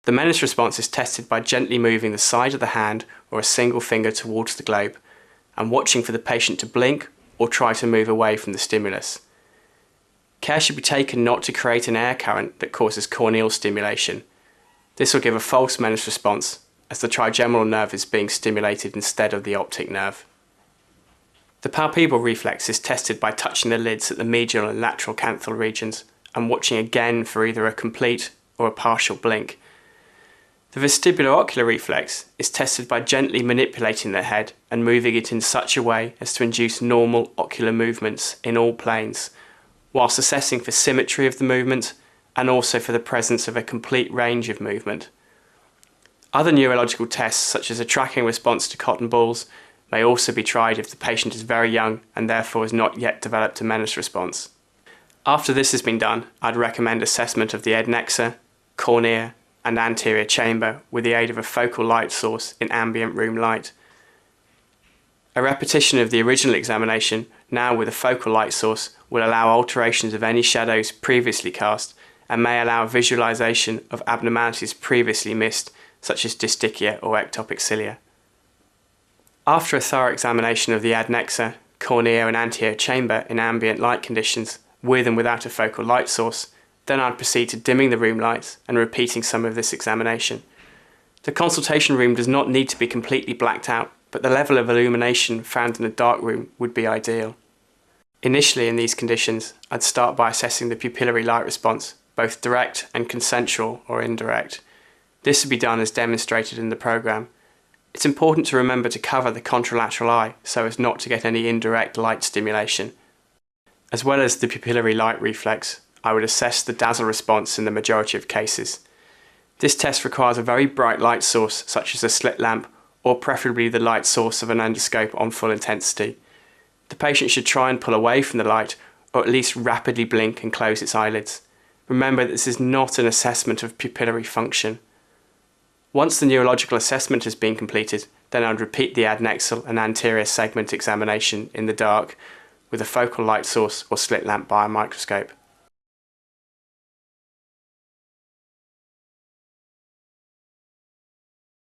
The menace response is tested by gently moving the side of the hand or a single finger towards the globe and watching for the patient to blink or try to move away from the stimulus. Care should be taken not to create an air current that causes corneal stimulation. This will give a false menace response as the trigeminal nerve is being stimulated instead of the optic nerve. The palpebral reflex is tested by touching the lids at the medial and lateral canthal regions and watching again for either a complete or a partial blink. The vestibular ocular reflex is tested by gently manipulating the head and moving it in such a way as to induce normal ocular movements in all planes, whilst assessing for symmetry of the movement and also for the presence of a complete range of movement. Other neurological tests, such as a tracking response to cotton balls, may also be tried if the patient is very young and therefore has not yet developed a menace response. After this has been done, I'd recommend assessment of the adnexa, cornea, and anterior chamber with the aid of a focal light source in ambient room light. A repetition of the original examination, now with a focal light source, will allow alterations of any shadows previously cast and may allow visualization of abnormalities previously missed, such as distichia or ectopic cilia. After a thorough examination of the adnexa, cornea and anterior chamber in ambient light conditions, with and without a focal light source, then I'd proceed to dimming the room lights and repeating some of this examination. The consultation room does not need to be completely blacked out, but the level of illumination found in a dark room would be ideal. Initially in these conditions, I'd start by assessing the pupillary light response, both direct and consensual or indirect. This would be done as demonstrated in the programme. It's important to remember to cover the contralateral eye so as not to get any indirect light stimulation. As well as the pupillary light reflex, I would assess the dazzle response in the majority of cases. This test requires a very bright light source such as a slit lamp or preferably the light source of an endoscope on full intensity. The patient should try and pull away from the light or at least rapidly blink and close its eyelids. Remember, this is not an assessment of pupillary function. Once the neurological assessment has been completed, then I'd repeat the adnexal and anterior segment examination in the dark with a focal light source or slit lamp by a microscope.